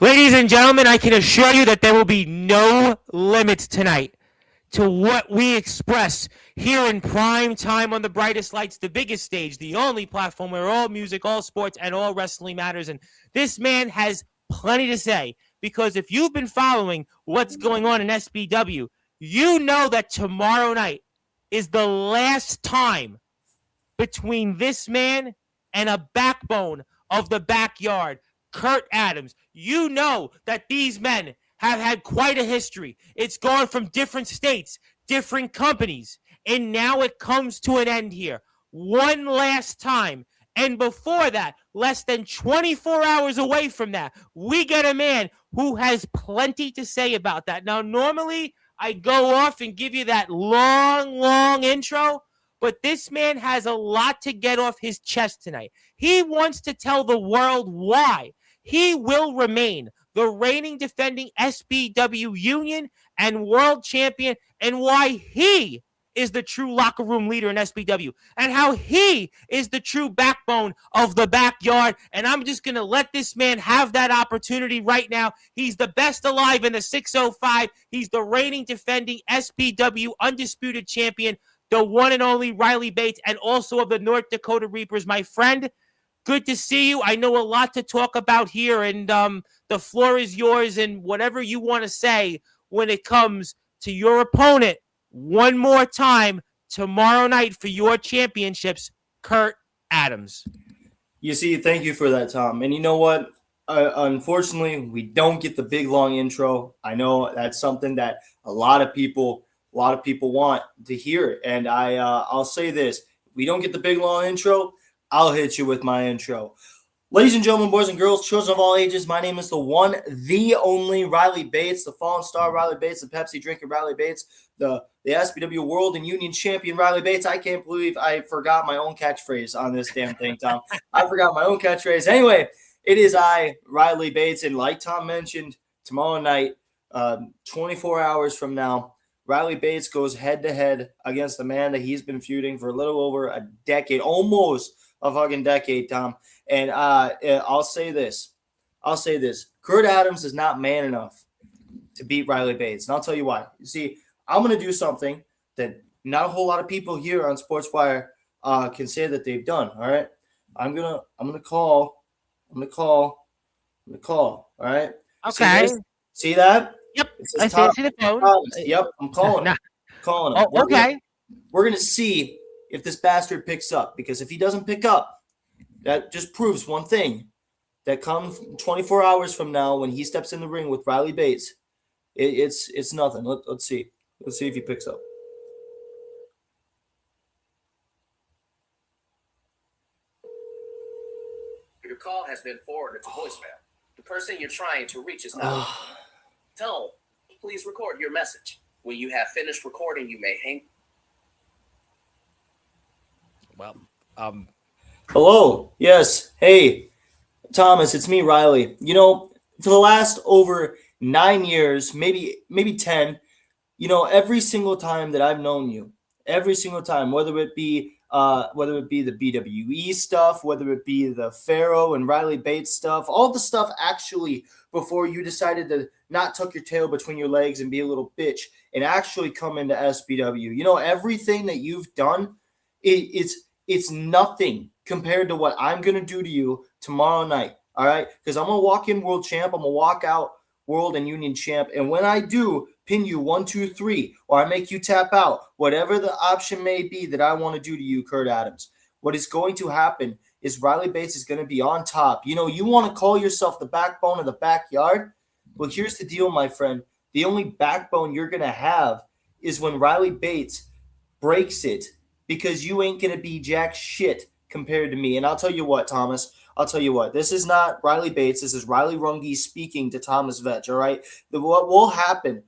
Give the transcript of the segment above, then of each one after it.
Ladies and gentlemen, I can assure you that there will be no limits tonight to what we express here in prime time on the brightest lights, the biggest stage, the only platform where all music, all sports, and all wrestling matters. And this man has plenty to say because if you've been following what's going on in SBW, you know that tomorrow night is the last time between this man and a backbone of the backyard, Kurt Adams. You know that these men have had quite a history. It's gone from different states, different companies, and now it comes to an end here. One last time. And before that, less than 24 hours away from that, we get a man who has plenty to say about that. Now, normally I go off and give you that long intro, but this man has a lot to get off his chest tonight. He wants to tell the world why he will remain the reigning defending SBW Union and world champion, and why he is the true locker room leader in SBW, and how he is the true backbone of the backyard. And I'm just going to let this man have that opportunity right now. He's the best alive in the 605. He's the reigning defending SBW undisputed champion, the one and only Riley Bates, and also of the North Dakota Reapers. My friend, good to see you. I know a lot to talk about here, and the floor is yours, and whatever you want to say when it comes to your opponent one more time tomorrow night for your championships, Kurt Adams. You see, thank you for that, Tom. And you know what? Unfortunately, we don't get the big, long intro. I know that's something that a lot of people want to hear. And I'll say this. If we don't get the big, long intro, I'll hit you with my intro. Ladies and gentlemen, boys and girls, children of all ages, my name is the one, the only Riley Bates, the fallen star Riley Bates, the Pepsi drinking Riley Bates, the SBW World and Union Champion Riley Bates. I can't believe I forgot my own catchphrase on this damn thing, Tom. I forgot my own catchphrase. Anyway, it is I, Riley Bates, and like Tom mentioned, tomorrow night, 24 hours from now, Riley Bates goes head-to-head against the man that he's been feuding for a little over a decade, almost a fucking decade, Tom. And I'll say this. Kurt Adams is not man enough to beat Riley Bates. And I'll tell you why. You see, I'm going to do something that not a whole lot of people here on Sportswire can say that they've done, all right? I'm going to call, all right? Okay. See that? Yep. I see the phone. Yep, I'm calling him. Calling him. Oh, okay. We're going to see if this bastard picks up, because if he doesn't pick up, that just proves one thing, that comes 24 hours from now when he steps in the ring with Riley Bates, it's nothing. Let's see. Let's see if he picks up. Your call has been forwarded to voicemail. The person you're trying to reach is not. Tone, please record your message. When you have finished recording, you may hang. Well, Hello. Yes. Hey, Thomas, it's me, Riley. You know, for the last over 9 years, maybe 10, you know, every single time that I've known you, every single time, whether it be the BWE stuff, whether it be the Pharaoh and Riley Bates stuff, all the stuff actually before you decided to not tuck your tail between your legs and be a little bitch and actually come into SBW. You know, everything that you've done, it's nothing compared to what I'm going to do to you tomorrow night, all right? Because I'm going to walk in world champ, I'm going to walk out world and union champ, and when I do pin you 1, 2, 3, or I make you tap out, whatever the option may be that I want to do to you, Kurt Adams, what is going to happen is Riley Bates is going to be on top. You know, you want to call yourself the backbone of the backyard? Well, here's the deal, my friend. The only backbone you're going to have is when Riley Bates breaks it, because you ain't going to be jack shit compared to me. And I'll tell you what, Thomas, this is not Riley Bates. This is Riley Runge speaking to Thomas Vetch, all right? What will happen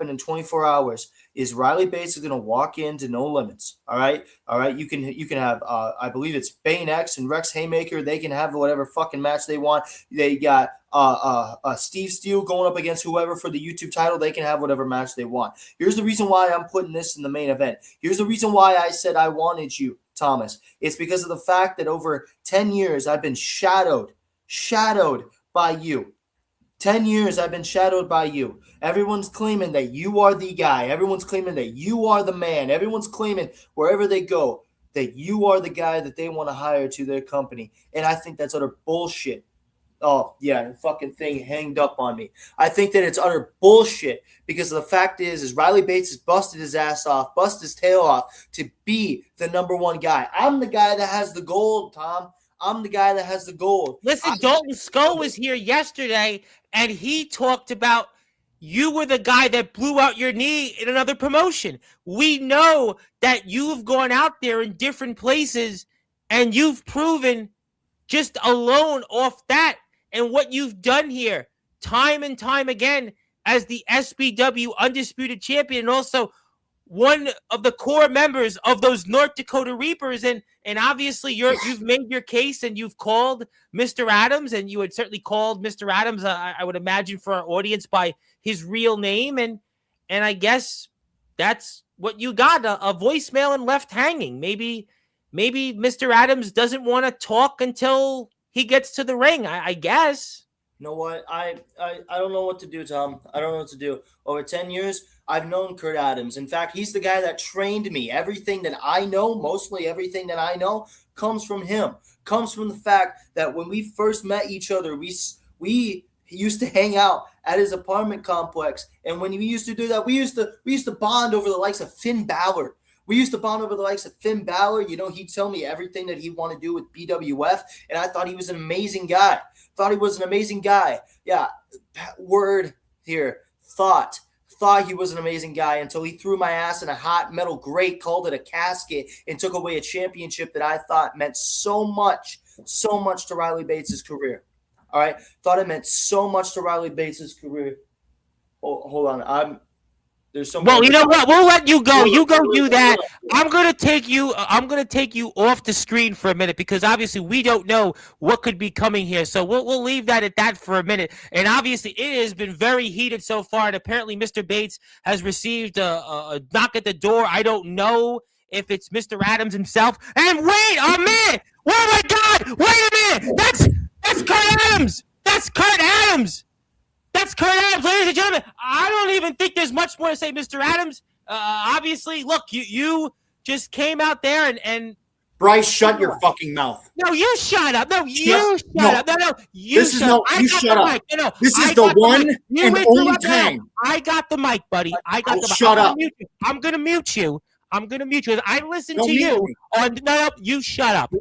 in 24 hours is Riley Bates is going to walk into No Limits, all right? All right, you can have, I believe it's Bane X and Rex Haymaker. They can have whatever fucking match they want. They got Steve Steele going up against whoever for the YouTube title. They can have whatever match they want. Here's the reason why I'm putting this in the main event. Here's the reason why I said I wanted you, Thomas. It's because of the fact that over 10 years I've been shadowed by you. 10 years I've been shadowed by you. Everyone's claiming that you are the guy. Everyone's claiming that you are the man. Everyone's claiming wherever they go that you are the guy that they want to hire to their company. And I think that's utter bullshit. Oh, yeah, the fucking thing hanged up on me. I think that it's utter bullshit because the fact is Riley Bates has busted his ass off, busted his tail off to be the number one guy. I'm the guy that has the gold, Tom. I'm the guy that has the gold. Listen, Dalton Skull was here yesterday, and he talked about you were the guy that blew out your knee in another promotion. We know that you've gone out there in different places, and you've proven just alone off that and what you've done here time and time again as the SBW Undisputed Champion and also one of the core members of those North Dakota Reapers, and obviously you've made your case and you've called Mr. Adams, and you had certainly called Mr. Adams, I would imagine, for our audience by his real name, and I guess that's what you got, a voicemail and left hanging. Maybe Mr. Adams doesn't want to talk until he gets to the ring, I guess. You know what? I don't know what to do, Tom. I don't know what to do. Over 10 years, I've known Kurt Adams. In fact, he's the guy that trained me. Everything that I know, mostly everything that I know, comes from him. Comes from the fact that when we first met each other, we used to hang out at his apartment complex. And when we used to do that, we used to bond over the likes of Finn Balor. We used to bond over the likes of Finn Balor. You know, he'd tell me everything that he wanted to do with BWF, and I thought he was an amazing guy. Yeah, word here. Thought he was an amazing guy until he threw my ass in a hot metal grate, called it a casket, and took away a championship that I thought meant so much to Riley Bates' career. All right? Thought it meant so much to Riley Bates' career. Hold on. There's some. Well, you know what? We'll let you go. You go do that. I'm gonna take you off the screen for a minute because obviously we don't know what could be coming here. So we'll leave that at that for a minute. And obviously it has been very heated so far. And apparently Mr. Bates has received a knock at the door. I don't know if it's Mr. Adams himself. And wait a minute! Oh my God! Wait a minute! That's Kurt Adams! That's Kurt Adams! That's Kurt Adams, ladies and gentlemen. I don't even think there's much more to say, Mr. Adams. Obviously, look, you just came out there and Bryce, shut your fucking mouth. No, you shut up. No, you shut up. No, you this shut is no, up. you shut up. No, this is the one and only time. I got the mic, buddy. I got the mic. Shut up. I'm gonna mute you. I listened to you. No, you shut up.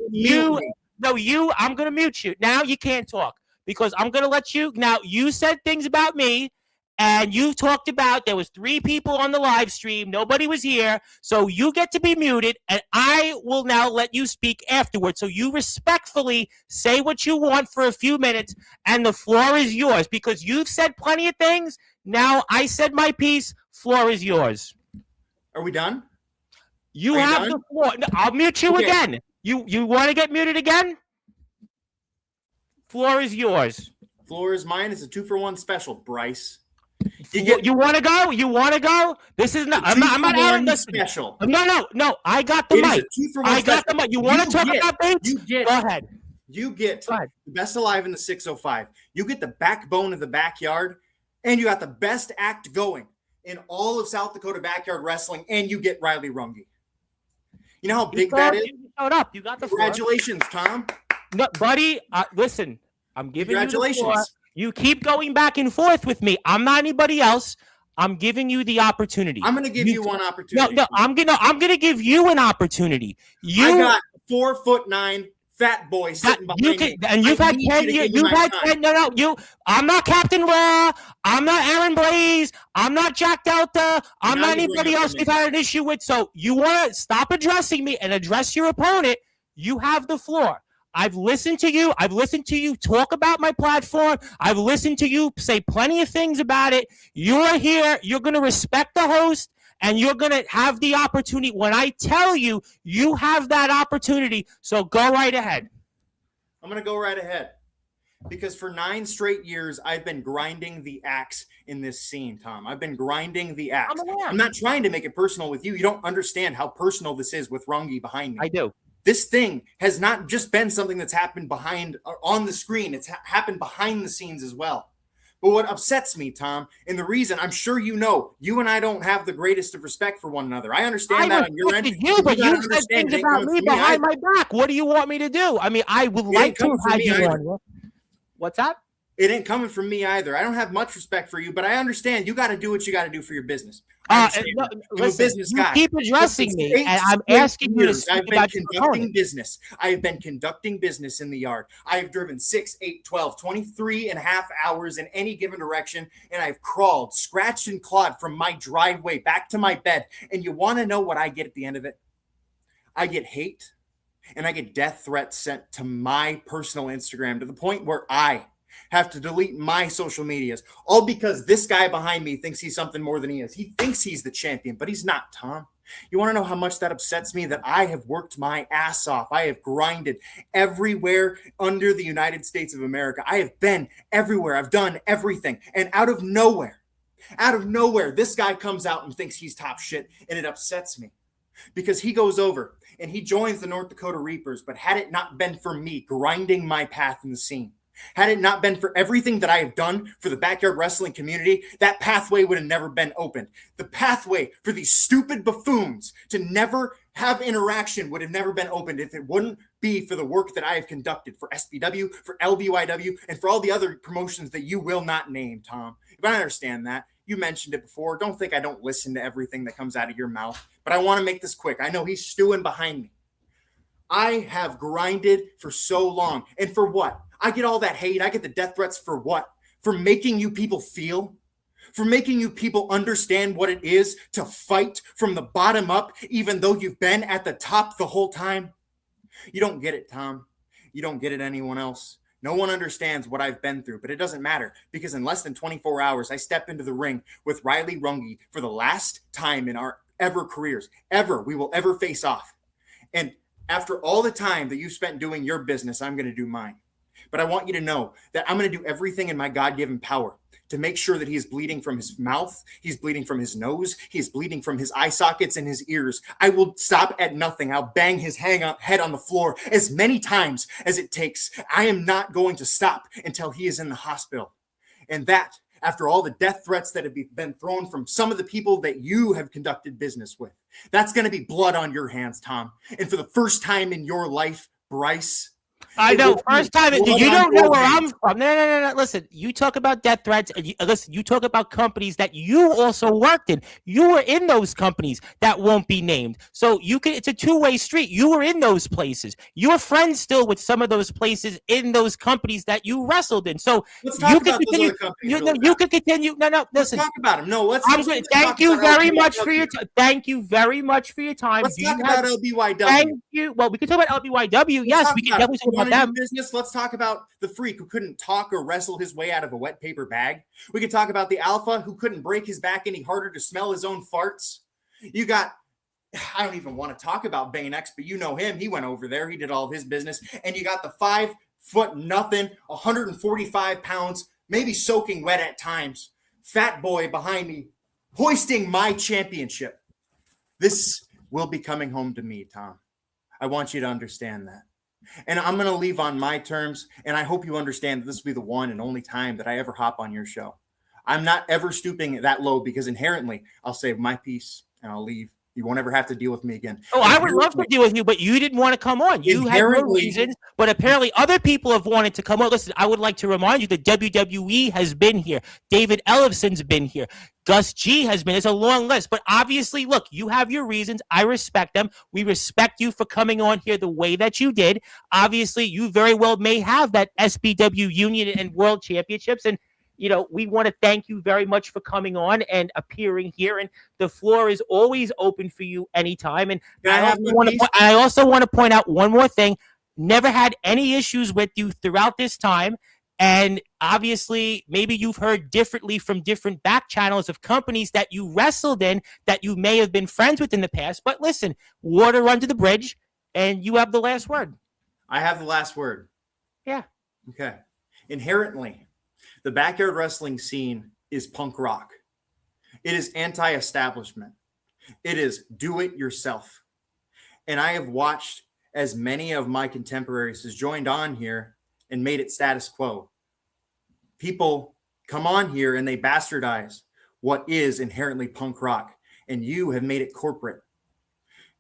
I'm gonna mute you. Now you can't talk. Because I'm going to let you. Now, you said things about me, and you talked about there was 3 people on the live stream. Nobody was here. So you get to be muted, and I will now let you speak afterwards. So you respectfully say what you want for a few minutes, and the floor is yours. Because you've said plenty of things. Now, I said my piece. Floor is yours. Are we done? You have the floor. No, I'll mute you again. You want to get muted again? Floor is yours. Floor is mine. It's a 2-for-1 special, Bryce. You want to go? You want to go? This is not. I'm not having this special. No. I got the mic. I got the mic. You want to talk about Bates? Go ahead. You get the best alive in the 605. You get the backbone of the backyard, and you got the best act going in all of South Dakota backyard wrestling, and you get Riley Runge. You know how big that is? You showed up. You got the floor. Congratulations, Tom. No, buddy, listen, I'm giving you the floor. Congratulations. You keep going back and forth with me. I'm not anybody else. I'm giving you the opportunity. I'm going to give you one opportunity. No, I'm gonna give you an opportunity. I got 4'9" fat boy sitting behind me. And you've had 10 years. I'm not Captain Raw. I'm not Aaron Blaze. I'm not Jack Delta. I'm not anybody else we've had an issue with. So you want to stop addressing me and address your opponent. You have the floor. I've listened to you. I've listened to you talk about my platform. I've listened to you say plenty of things about it. You're here. You're going to respect the host, and you're going to have the opportunity. When I tell you, you have that opportunity. So go right ahead. I'm going to go right ahead. Because for 9 straight years, I've been grinding the axe in this scene, Tom. I've been grinding the axe. I'm not trying to make it personal with you. You don't understand how personal this is with Runge behind me. I do. This thing has not just been something that's happened on the screen. It's happened behind the scenes as well. But what upsets me, Tom, and the reason I'm sure you know, you and I don't have the greatest of respect for one another. I understand that on your end. You, but gotta you've said understand things it ain't about coming me from me behind either. my back. What do you want me to do? I mean, I would like to coming from have me you either. on here. What's that? It ain't coming from me either. I don't have much respect for you, but I understand you got to do what you got to do for your business. I understand that. I'm a Listen, business you guy. keep addressing me, Since and I'm 8 asking you to years, speak I've been about your conducting opponent. business. I have been conducting business in the yard. I have driven 6, 8, 12, 23 and a half hours in any given direction, and I've crawled, scratched, and clawed from my driveway back to my bed. And you want to know what I get at the end of it? I get hate, and I get death threats sent to my personal Instagram to the point where I have to delete my social medias, all because this guy behind me thinks he's something more than he is. He thinks he's the champion, but he's not, Tom. You want to know how much that upsets me? That I have worked my ass off. I have grinded everywhere under the United States of America. I have been everywhere. I've done everything. And out of nowhere, this guy comes out and thinks he's top shit, and it upsets me. Because he goes over and he joins the North Dakota Reapers, but had it not been for me grinding my path in the scene, had it not been for everything that I have done for the backyard wrestling community, that pathway would have never been opened. The pathway for these stupid buffoons to never have interaction would have never been opened if it wouldn't be for the work that I have conducted for SBW, for LBYW, and for all the other promotions that you will not name, Tom. But I understand that. You mentioned it before. Don't think I don't listen to everything that comes out of your mouth. But I want to make this quick. I know he's stewing behind me. I have grinded for so long. And for what? I get all that hate. I get the death threats for what? For making you people feel? For making you people understand what it is to fight from the bottom up, even though you've been at the top the whole time? You don't get it, Tom. You don't get it, anyone else. No one understands what I've been through, but it doesn't matter because in less than 24 hours, I step into the ring with Riley Runge for the last time in our ever careers, we will ever face off. And after all the time that you spent doing your business, I'm going to do mine. But I want you to know that I'm going to do everything in my God-given power to make sure that he is bleeding from his mouth, he's bleeding from his nose, he's bleeding from his eye sockets and his ears. I will stop at nothing. I'll bang his head on the floor as many times as it takes. I am not going to stop until he is in the hospital. And that, after all the death threats that have been thrown from some of the people that you have conducted business with, that's going to be blood on your hands, Tom. And for the first time in your life, Bryce, I know. First time. You don't know where I'm from. No. Listen, you talk about death threats. And you talk about companies that you also worked in. You were in those companies that won't be named. So it's a two-way street. You were in those places. You're friends still with some of those places in those companies that you wrestled in. So let's talk about those other companies. You can continue. No, listen. Let's talk about them. No, let's. Thank you very much for your time. Thank you very much for your time. Let's talk about LBYW. Thank you. Well, we can talk about LBYW. Yes, we can definitely talk about them. Business. Let's talk about the freak who couldn't talk or wrestle his way out of a wet paper bag. We can talk about the alpha who couldn't break his back any harder to smell his own farts. You got, I don't even want to talk about Bane X, but you know him. He went over there. He did all of his business. And you got the 5'0" 145 pounds, maybe soaking wet at times, fat boy behind me, hoisting my championship. This will be coming home to me, Tom. I want you to understand that. And I'm going to leave on my terms, and I hope you understand that this will be the one and only time that I ever hop on your show. I'm not ever stooping that low because inherently I'll say my piece and I'll leave. You won't ever have to deal with me again. Oh, I would love to deal with you, but you didn't want to come on. You had no reasons, but apparently other people have wanted to come on. Listen, I would like to remind you that WWE has been here. David Ellison's been here. Gus G has been. It's a long list, but obviously, look, you have your reasons. I respect them. We respect you for coming on here the way that you did. Obviously, you very well may have that SBW Union and World Championships, and we want to thank you very much for coming on and appearing here. And the floor is always open for you anytime. And I also want to point out one more thing. Never had any issues with you throughout this time. And obviously, maybe you've heard differently from different back channels of companies that you wrestled in that you may have been friends with in the past. But listen, water under the bridge, and you have the last word. I have the last word. Yeah. Okay. Inherently, the backyard wrestling scene is punk rock. It is anti-establishment. It is do it yourself. And I have watched as many of my contemporaries has joined on here and made it status quo. People come on here and they bastardize what is inherently punk rock, and you have made it corporate.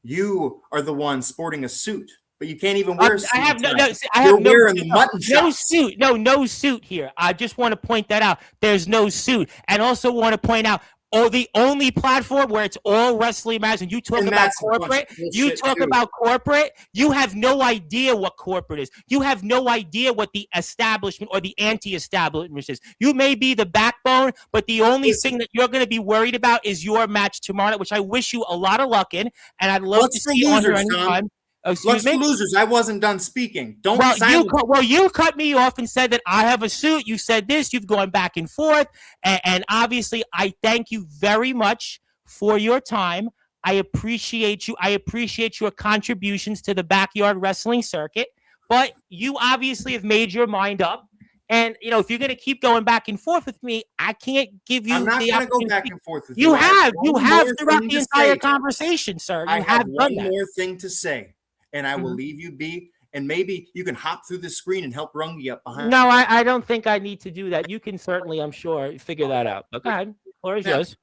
You are the one sporting a suit, but you can't even wear a suit. I have no. I You're have no. wearing mutton No chops. suit. No suit here. I just want to point that out. There's no suit, and also want to point out. Oh, the only platform where it's all wrestling matches, and you talk And about that's a bunch of corporate. bullshit, You talk too. about corporate. You have no idea what corporate is. You have no idea what the establishment or the anti-establishment is. You may be the backbone, but the only thing that you're going to be worried about is your match tomorrow night, which I wish you a lot of luck in, and I'd love to What's for see you on here losers, Tom? anytime. Let's Excuse me. losers. I wasn't done speaking. Don't Well, silence. you cut me off and said that I have a suit. You said this. You've gone back and forth, and obviously, I thank you very much for your time. I appreciate you. I appreciate your contributions to the backyard wrestling circuit. But you obviously have made your mind up, and if you're going to keep going back and forth with me, I can't give you. I'm not the going to go opportunity. back and forth with you. You have one throughout more the thing to entire say. conversation, sir. You I have done one that. more thing to say, and I will Mhm. leave you be. And maybe you can hop through the screen and help Rungy up behind. No, I don't think I need to do that. You can certainly, I'm sure, figure that out. But go ahead. Floor is Now, yours.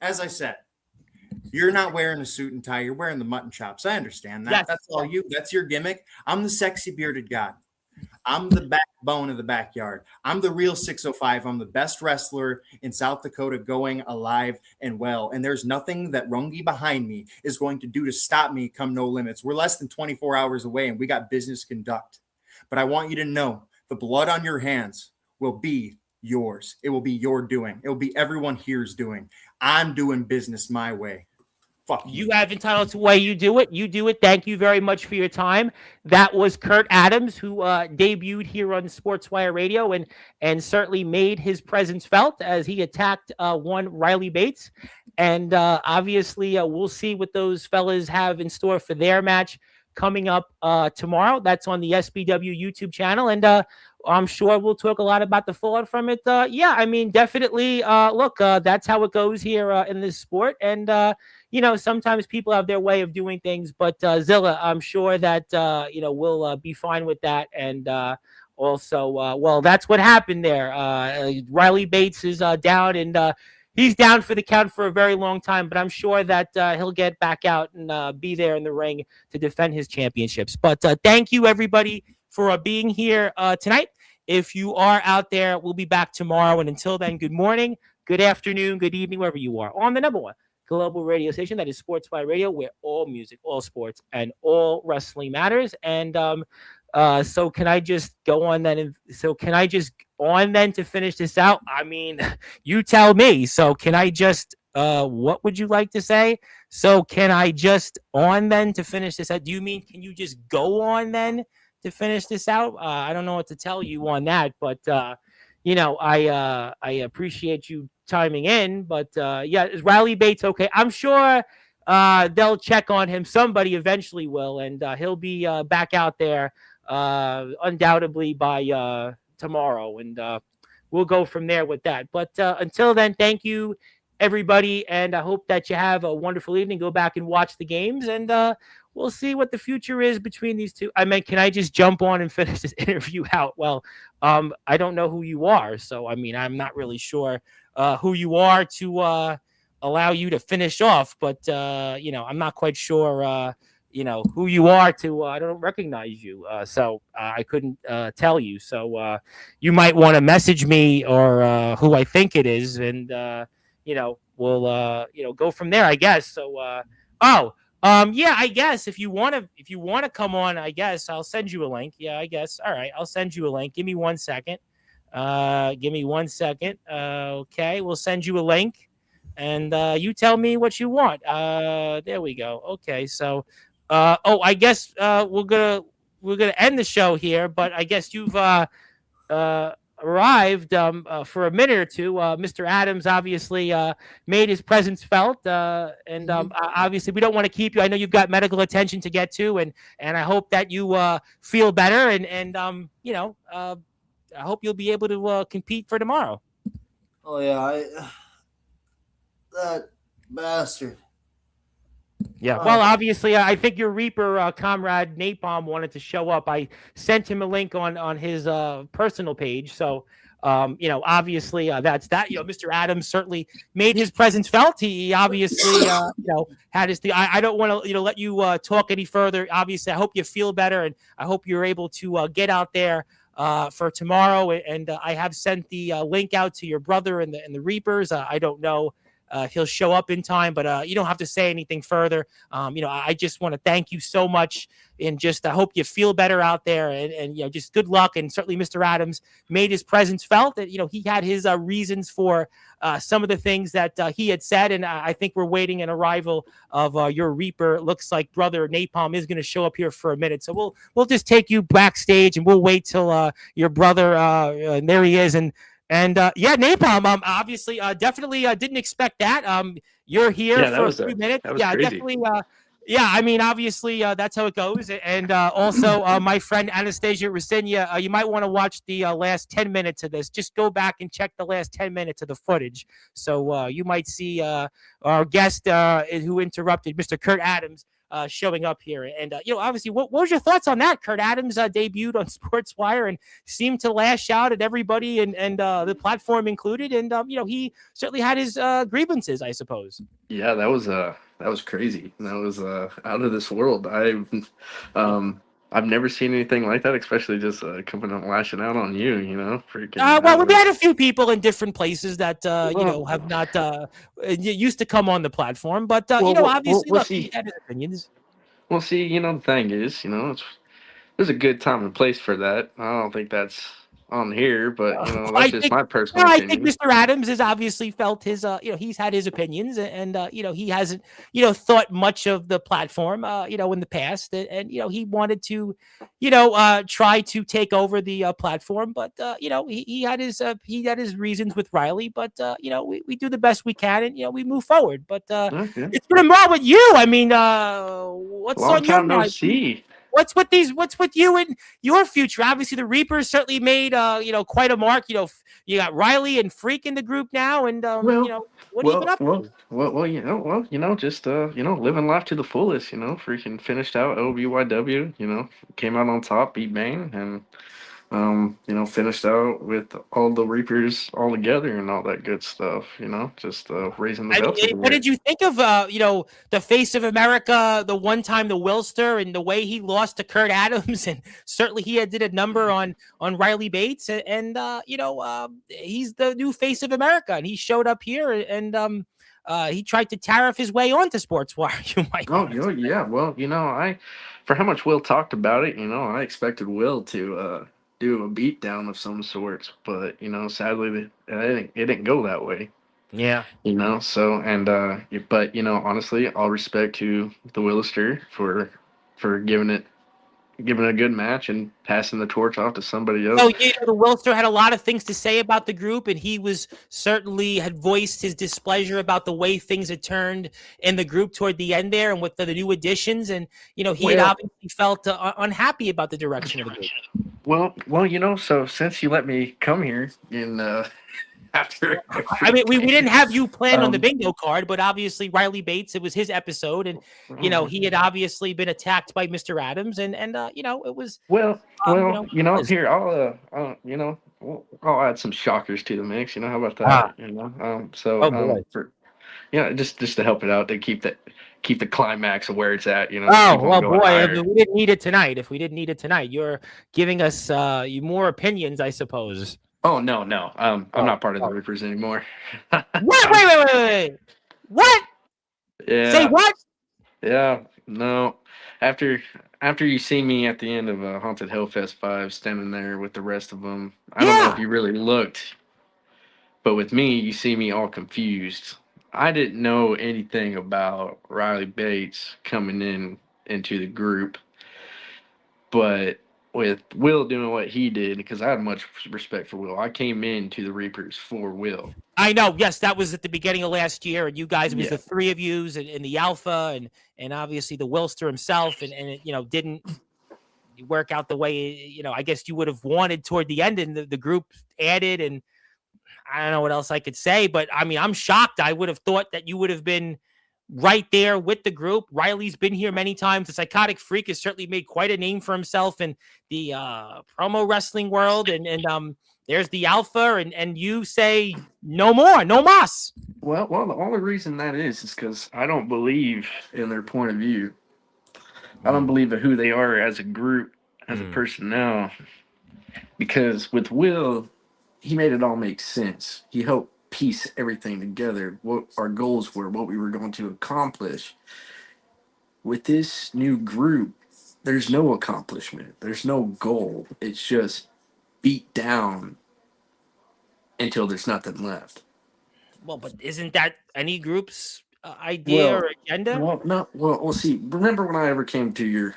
As I said, you're not wearing a suit and tie. You're wearing the mutton chops. I understand that. Yes. That's all you. That's your gimmick. I'm the sexy bearded guy. I'm the backbone of the backyard. I'm the real 605. I'm the best wrestler in South Dakota going alive and well. And there's nothing that Rungy behind me is going to do to stop me come No Limits. We're less than 24 hours away and we got business to conduct. But I want you to know the blood on your hands will be yours. It will be your doing. It will be everyone here's doing. I'm doing business my way. Fuck you. You have entitled to the way you do it. You do it. Thank you very much for your time. That was Kurt Adams, who debuted here on Sportswire Radio and certainly made his presence felt as he attacked one Riley Bates. And obviously, we'll see what those fellas have in store for their match coming up tomorrow. That's on the SBW YouTube channel. And I'm sure we'll talk a lot about the fallout from it. Yeah, I mean, definitely. Look, that's how it goes here in this sport. And, sometimes people have their way of doing things. But Zilla, I'm sure that, we'll be fine with that. And also, well, that's what happened there. Riley Bates is down and he's down for the count for a very long time, but I'm sure that he'll get back out and be there in the ring to defend his championships. But thank you, everybody, for being here tonight. If you are out there, we'll be back tomorrow. And until then, good morning, good afternoon, good evening, wherever you are, on the number one global radio station that is Sportswire Radio, where all music, all sports, and all wrestling matters. And so can I just go on then? To finish this out? I mean, you tell me. So can I just, what would you like to say? So can I just on then to finish this out? Do you mean, can you just go on then to finish this out? I don't know what to tell you on that, but, I appreciate you timing in, but yeah, is Riley Bates okay? I'm sure they'll check on him. Somebody eventually will, and he'll be back out there undoubtedly by tomorrow, and we'll go from there with that. But until then, thank you, everybody, and I hope that you have a wonderful evening. Go back and watch the games, and we'll see what the future is between these two. I mean, can I just jump on and finish this interview out? Well, I don't know who you are, so I mean, I'm not really sure who you are to allow you to finish off, but I'm not quite sure who you are to I don't recognize you, so I couldn't tell you. So you might want to message me or who I think it is, and we'll go from there, I guess. So yeah, I guess if you want to come on, I guess I'll send you a link. Yeah, I guess. All right, I'll send you a link. Give me 1 second. Okay, we'll send you a link, and you tell me what you want. There we go. Okay, so I guess we're gonna end the show here, but I guess you've arrived for a minute or two. Mr. Adams obviously made his presence felt, and obviously we don't want to keep you. I know you've got medical attention to get to, and I hope that you feel better, and I hope you'll be able to compete for tomorrow. Oh yeah, that bastard. Yeah, well, obviously, I think your Reaper comrade Napalm wanted to show up. I sent him a link on his personal page, so obviously that's that. Mr. Adams certainly made his presence felt. He obviously had his. I don't want to let you talk any further. Obviously, I hope you feel better, and I hope you're able to get out there for tomorrow. And I have sent the link out to your brother and the Reapers. I don't know if he'll show up in time, but you don't have to say anything further. I just want to thank you so much, and just I hope you feel better out there, and just good luck. And certainly, Mr. Adams made his presence felt. That he had his reasons for some of the things that he had said, and I think we're waiting an arrival of your Reaper. It looks like brother Napalm is going to show up here for a minute, so we'll just take you backstage, and we'll wait till your brother. And there he is, And Napalm, obviously, definitely didn't expect that. You're here for a few minutes. That was Yeah, crazy. definitely. I mean, obviously, that's how it goes. And also, my friend Anastasia Rosinia, you might want to watch the last 10 minutes of this. Just go back and check the last 10 minutes of the footage. So you might see our guest who interrupted, Mr. Kurt Adams, showing up here. And, obviously, what was your thoughts on that? Kurt Adams debuted on Sportswire and seemed to lash out at everybody and the platform included. And, he certainly had his grievances, I suppose. Yeah, that was crazy. That was out of this world. I've never seen anything like that, especially just coming and lashing out on you. Freaking. Well, we've had a few people in different places that have not used to come on the platform, but obviously, look, he had his opinions. Well, see, the thing is, there's a good time and place for that. I don't think that's on here, but that's just my personal opinion. I think Mr. Adams has obviously felt his he's had his opinions, and he hasn't thought much of the platform in the past, and he wanted to try to take over the platform, but he had his reasons with Riley, but we do the best we can, and we move forward. But it's been wrong with you. I mean, what's Long on your time no mind? see. What's with you and your future? Obviously, the Reapers certainly made quite a mark. You got Riley and Freak in the group now, and what have you been up to? Just living life to the fullest. Freaking finished out OBYW. Came out on top, beat Bane, and finished out with all the Reapers all together and all that good stuff. Just raising the belt. What did you think of the face of America, the one time the Wilster, and the way he lost to Kurt Adams, and certainly he did a number on Riley Bates, and he's the new face of America, and he showed up here, and he tried to tariff his way onto Sportswire. You might. Yeah. Well, for how much Will talked about it, I expected Will to do a beatdown of some sorts, but sadly it didn't go that way. Yeah. So but honestly, all respect to the Willister for giving a good match and passing the torch off to somebody else. Oh, the Wilster had a lot of things to say about the group, and he had voiced his displeasure about the way things had turned in the group toward the end there, and with the new additions, and he had obviously felt unhappy about the direction of the group. Well, so since you let me come here in after, I mean, we didn't have you planned on the bingo card, but obviously Riley Bates, it was his episode, and he had obviously been attacked by Mr. Adams, and it was here I'll add some shockers to the mix. How about that? Just to help it out, to keep the climax of where it's at. We didn't need it tonight. If we didn't need it tonight, you're giving us more opinions, I suppose. Oh no, I'm not part of the Reapers anymore. Wait! What? Yeah. Say what? Yeah, no. After you see me at the end of Haunted Hellfest 5, standing there with the rest of them, I don't know if you really looked, but with me, you see me all confused. I didn't know anything about Riley Bates coming into the group, but with Will doing what he did, because I had much respect for Will, I came into the Reapers for Will. I know, yes, that was at the beginning of last year, and you guys, it was the three of yous and the Alpha, and obviously the Wilster himself, and it didn't work out the way I guess you would have wanted toward the end, and the group added, and I don't know what else I could say, but I mean, I'm shocked. I would have thought that you would have been right there with the group. Riley's been here many times. The Psychotic Freak has certainly made quite a name for himself in the promo wrestling world. And there's the Alpha, and you say no more, no mas. Well, the only reason that is because I don't believe in their point of view. I don't believe in who they are as a group, as a personnel. Because with Will, he made it all make sense. He helped piece everything together, what our goals were, what we were going to accomplish. With this new group, there's no accomplishment. There's no goal. It's just beat down until there's nothing left. Well, but isn't that any group's idea or agenda? Well, see, remember when I ever came to your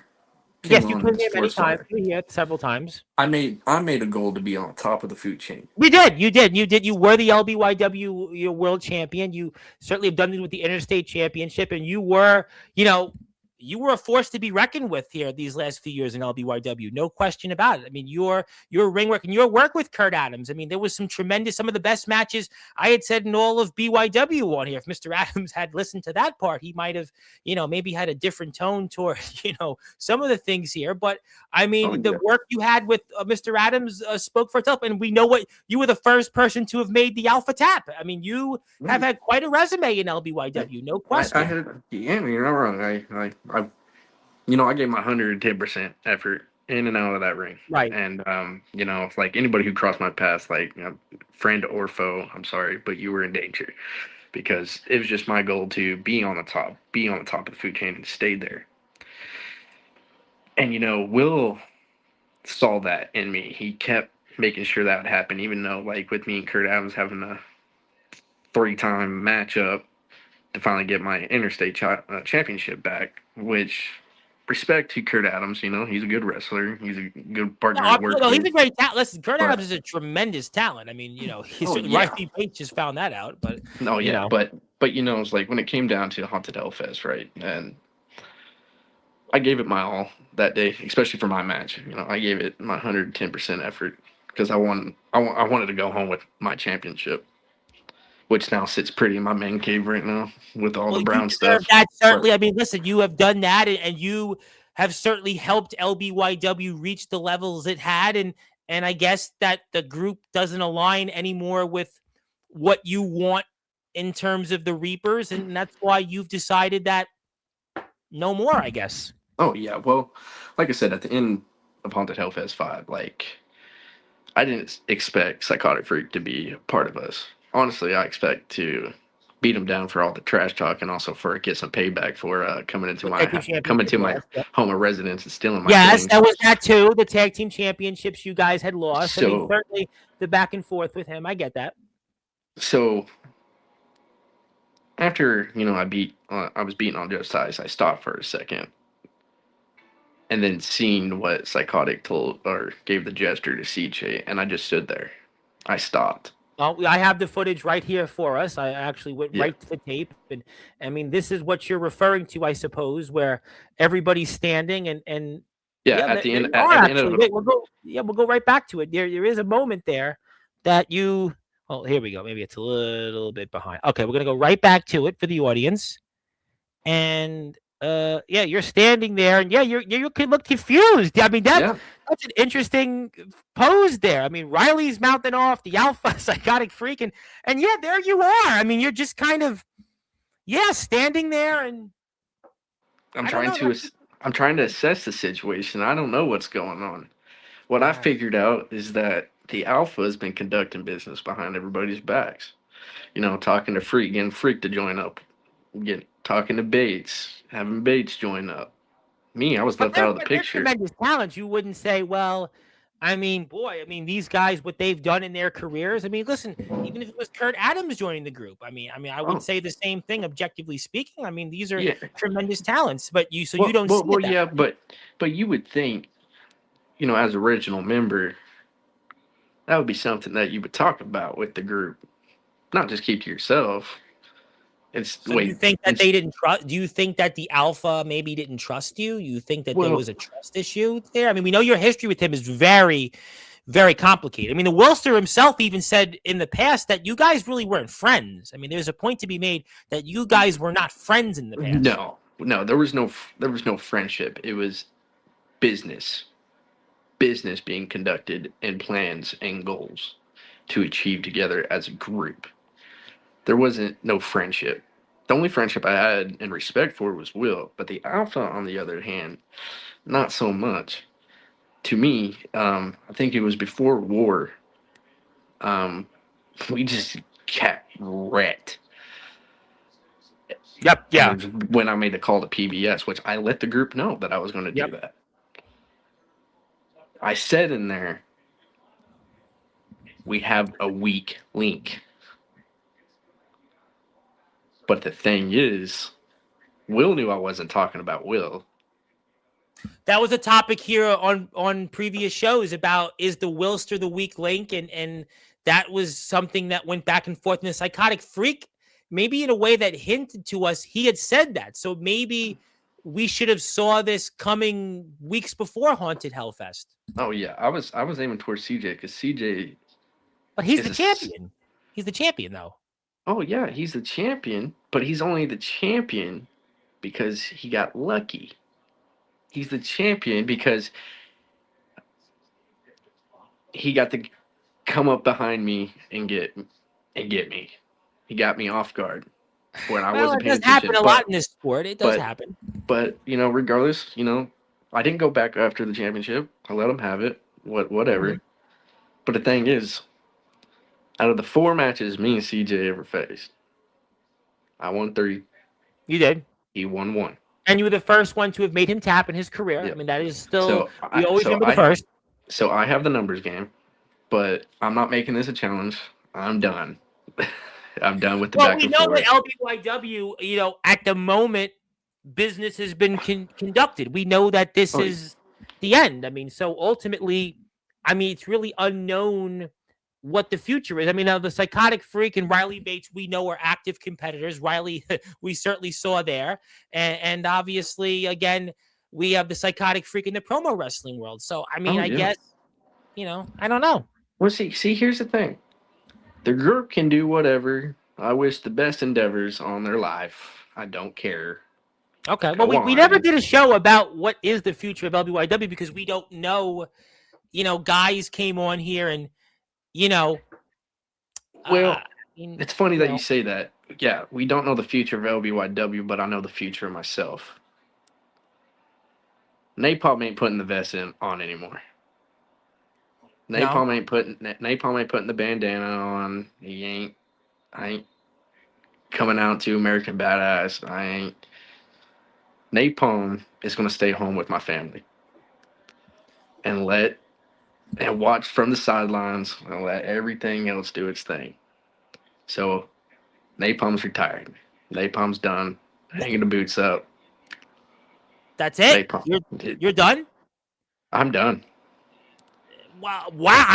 Yes, you put me many Sportzwire? times. Yeah, several times. I made a goal to be on top of the food chain. You did. You were the LBYW world champion. You certainly have done it with the interstate championship, and you were a force to be reckoned with here these last few years in LBYW. No question about it. I mean, your ring work and your work with Kurt Adams. I mean, there was some of the best matches I had said in all of BYW on here. If Mr. Adams had listened to that part, he might have, maybe had a different tone toward, some of the things here. But I mean, the work you had with Mr. Adams spoke for itself. And we know what you were the first person to have made the Alpha Tap. I mean, you have had quite a resume in LBYW. No question. You're not wrong. I gave my 110% effort in and out of that ring. Right. And, like anybody who crossed my path, like friend or foe, I'm sorry, but you were in danger because it was just my goal to be on the top of the food chain and stay there. And, Will saw that in me. He kept making sure that would happen, even though, like, with me and Kurt Adams having a 3-time matchup to finally get my interstate championship back, which respect to Kurt Adams, he's a good wrestler. He's a good partner to work with. He's a great talent. Listen, Kurt Adams is a tremendous talent. I mean, Riley Bates just found that out, but but it's like when it came down to Haunted Hellfest, right? And I gave it my all that day, especially for my match. I gave it my 110% effort because I wanted to go home with my championship, which now sits pretty in my man cave right now with all the brown stuff. That certainly. I mean, listen, you have done that, and you have certainly helped LBYW reach the levels it had, and I guess that the group doesn't align anymore with what you want in terms of the Reapers, and that's why you've decided that no more, I guess. Oh yeah, well, like I said, at the end of Haunted Hellfest 5, like I didn't expect Psychotic Freak to be a part of us. Honestly, I expect to beat him down for all the trash talk and also for get some payback for coming into my home of residence and stealing my things. That was that too. The tag team championships you guys had lost. So, I mean, certainly the back and forth with him. I get that. So after I was beating on Joe's size, I stopped for a second, and then seeing what Psychotic told or gave the gesture to CJ, and I just stood there. I stopped. I have the footage right here for us. I actually went right to the tape, and I mean, this is what you're referring to, I suppose, where everybody's standing and at the end of it. We'll go right back to it. There is a moment there that you. Oh, here we go. Maybe it's a little bit behind. Okay, we're gonna go right back to it for the audience, and you're standing there, and you can look confused. I mean, that's an interesting pose there. I mean, Riley's mouthing off the Alpha Psychotic Freak, and there you are. I mean, you're just kind of standing there, and I'm trying to assess the situation. I don't know what's going on. What I figured out is that the Alpha has been conducting business behind everybody's backs. Talking to Freak, getting Freak to join up, talking to Bates, having Bates join up. Me, I was left out of the picture. Tremendous talent. You wouldn't say, well, I mean, these guys, what they've done in their careers. I mean, listen, even if it was Kurt Adams joining the group, I would say the same thing, objectively speaking. I mean, these are tremendous talents, but you don't see it. Yeah, but you would think, as original member, that would be something that you would talk about with the group, not just keep to yourself. Do you think that they didn't trust? Do you think that the Alpha maybe didn't trust you? You think that there was a trust issue there? I mean, we know your history with him is very, very complicated. I mean, the Wilster himself even said in the past that you guys really weren't friends. I mean, there's a point to be made that you guys were not friends in the past. No, there was no friendship. It was business being conducted, and plans and goals to achieve together as a group. There wasn't no friendship. The only friendship I had and respect for was Will, but the Alpha, on the other hand, not so much. To me, I think it was before war. We just got wrecked. Yep. Yeah. And when I made the call to PBS, which I let the group know that I was going to do that. I said in there, we have a weak link. But the thing is, Will knew I wasn't talking about Will. That was a topic here on previous shows about, is the Wilster the weak link? And that was something that went back and forth. And the Psychotic Freak, maybe in a way that hinted to us, he had said that. So maybe we should have saw this coming weeks before Haunted Hellfest. Oh yeah, I was aiming towards CJ, because CJ. But he's the champion. He's the champion, though. Oh yeah, he's the champion, but he's only the champion because he got lucky. He's the champion because he got to come up behind me and get me. He got me off guard when I wasn't paying attention. It does happen a lot in this sport. It does happen. But regardless, I didn't go back after the championship. I let him have it. Whatever. Mm-hmm. But the thing is, out of the 4 matches me and CJ ever faced, I won 3. You did. He won 1. And you were the first one to have made him tap in his career. Yeah. I mean, that is still, we always remember the first. So I have the numbers game, but I'm not making this a challenge. I'm done. I'm done with the back and forth. Well, we know that LBYW, at the moment, business has been conducted. We know that this is the end. I mean, so ultimately, it's really unknown what the future is. I mean, now the Psychotic Freak and Riley Bates, we know, are active competitors. Riley, we certainly saw there. And obviously, again, we have the Psychotic Freak in the promo wrestling world. So, I guess, I don't know. Well, see, here's the thing. The group can do whatever. I wish the best endeavors on their life. I don't care. Okay. Well, we never did a show about what is the future of LBYW because we don't know, guys came on here and, it's funny that you say that. Yeah, we don't know the future of LBYW, but I know the future of myself. Napalm ain't putting the vest on anymore. Napalm ain't putting the bandana on. I ain't coming out to American Badass. Napalm is gonna stay home with my family and watch from the sidelines and let everything else do its thing. So Napalm's retired. Napalm's done. Hanging the boots up. That's it? You're done? I'm done. Wow.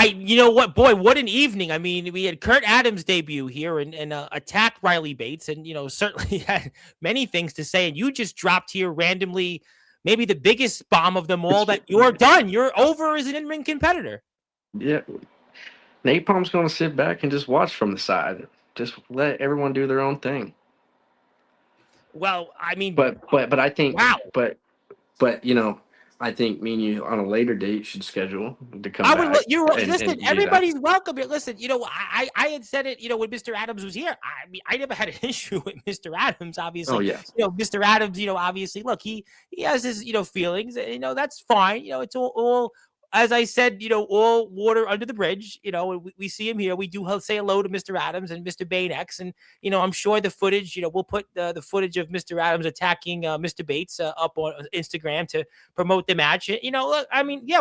You know what, boy, what an evening. I mean, we had Kurt Adams debut here and attack Riley Bates and, certainly had many things to say. And you just dropped here randomly, maybe the biggest bomb of them all, that you're done. You're over as an in-ring competitor. Yeah. Napalm's going to sit back and just watch from the side. Just let everyone do their own thing. Well, but I think, wow. But I think me and you on a later date should schedule to come back. Listen, everybody's welcome here. Listen, I had said it, when Mr. Adams was here. I never had an issue with Mr. Adams, obviously. Oh, yes. Mr. Adams, obviously, look, he has his, feelings. That's fine. It's all, as I said, all water under the bridge. We see him here. We do say hello to Mr. Adams and Mr. Bane X. And, I'm sure the footage, we'll put the footage of Mr. Adams attacking Mr. Bates up on Instagram to promote the match. Look,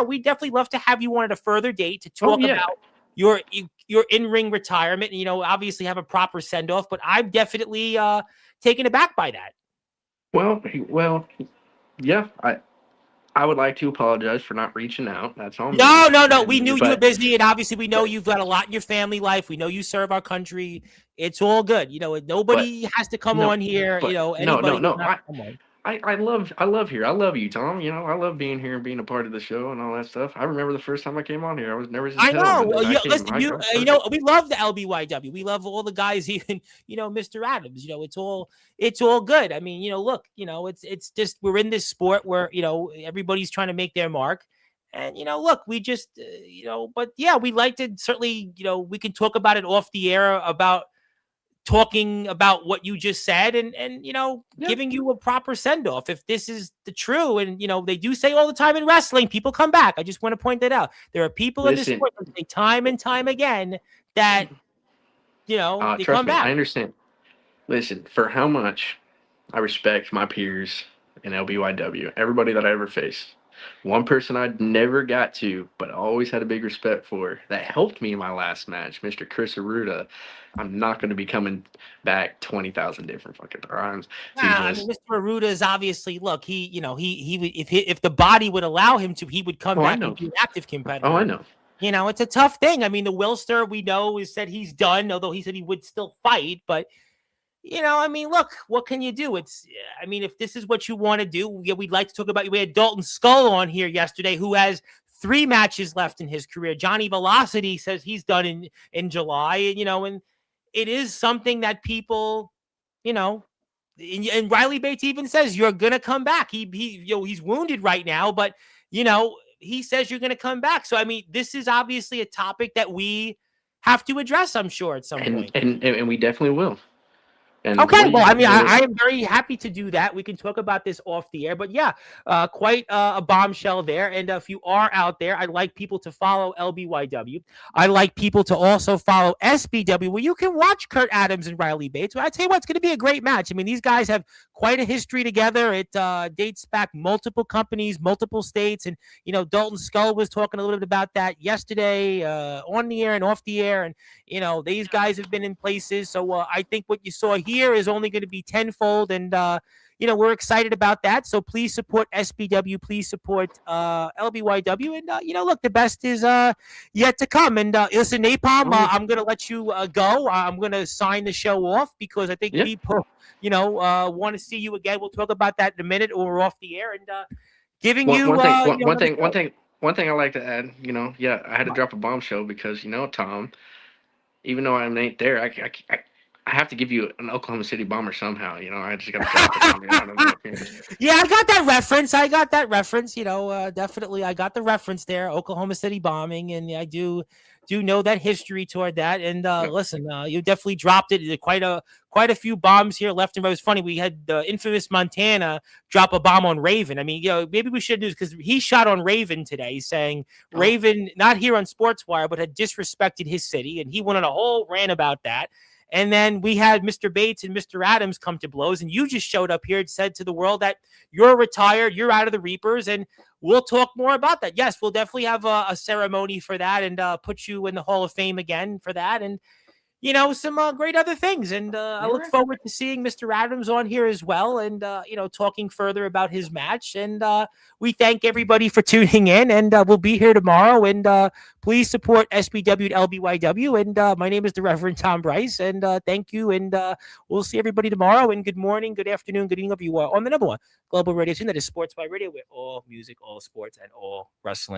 we definitely love to have you on at a further date to talk about your in-ring retirement and, obviously have a proper send-off. But I'm definitely taken aback by that. Well, yeah, I would like to apologize for not reaching out. That's all. No. We knew you were busy, and obviously we know you've got a lot in your family life. We know you serve our country. It's all good. Nobody has to come on here. No. I love here. I love you, Tom. You know, I love being here and being a part of the show and all that stuff. I remember the first time I came on here. I was nervous as I hell, know. but then I came. Listen, I was you know, perfect. we love the LBYW. We love all the guys, even Mr. Adams. It's all good. I mean, look, it's just we're in this sport where everybody's trying to make their mark, and look, we just but yeah, we like to certainly we can talk about it off the air about talking about what you just said and giving you a proper send-off if this is the true. And they do say all the time in wrestling, people come back. I just want to point that out. There are people in this sport that say time and time again that they Trust come me, back. I understand. Listen, for how much I respect my peers in LBYW, everybody that I ever faced. One person I never got to, but always had a big respect for, that helped me in my last match, Mr. Chris Aruda. I'm not going to be coming back 20,000 different fucking times. I mean, Mr. Aruda is obviously, look, he if the body would allow him to, he would come back and be an active competitor. Oh, I know. It's a tough thing. I mean, the Wilster, we know, has said he's done, although he said he would still fight. But, I mean, look, what can you do? I mean, if this is what you want to do, we'd like to talk about, we had Dalton Skull on here yesterday, who has 3 matches left in his career. Johnny Velocity says he's done in July, and it is something that people, and Riley Bates even says you're gonna come back. He's wounded right now, but he says you're gonna come back. So I mean, this is obviously a topic that we have to address, I'm sure, at some point. And we definitely will. And okay, well, I mean, I am very happy to do that. We can talk about this off the air, but yeah, quite a bombshell there. And if you are out there, I'd like people to follow LBYW. I like people to also follow SBW, where you can watch Kurt Adams and Riley Bates. Well, I tell you what, it's going to be a great match. I mean, these guys have quite a history together. It dates back multiple companies, multiple states, and Dalton Skull was talking a little bit about that yesterday on the air and off the air, and these guys have been in places. So I think what you saw here is only going to be tenfold, and we're excited about that. So please support SBW, please support LBYW, and look, the best is yet to come. And listen, Napalm, I'm going to let you go. I'm going to sign the show off because I think people want to see you again. We'll talk about that in a minute, or we're off the air, and giving one thing I like to add, I had to drop a bombshell because Tom, even though I ain't there, I have to give you an Oklahoma City bomber somehow. I just got to drop it on you. I don't know. Yeah, I got that reference. Definitely, I got the reference there. Oklahoma City bombing, and I do know that history toward that. And listen, you definitely dropped it. Quite a few bombs here left and right. It was funny. We had the infamous Montana drop a bomb on Raven. I mean, maybe we should do this because he shot on Raven today, saying Raven, not here on Sportswire, but had disrespected his city, and he went on a whole rant about that. And then we had Mr. Bates and Mr. Adams come to blows, and you just showed up here and said to the world that you're retired, you're out of the Reapers, and we'll talk more about that. Yes, we'll definitely have a ceremony for that and put you in the Hall of Fame again for that, and some great other things. And I look forward to seeing Mr. Adams on here as well, and talking further about his match. And we thank everybody for tuning in, and we'll be here tomorrow. And please support SBW and LBYW. And my name is the Reverend Tom Bryce, and thank you. And we'll see everybody tomorrow. And good morning, good afternoon, good evening, if you are on the number one global radio station that is Sportswire Radio, with all music, all sports, and all wrestling.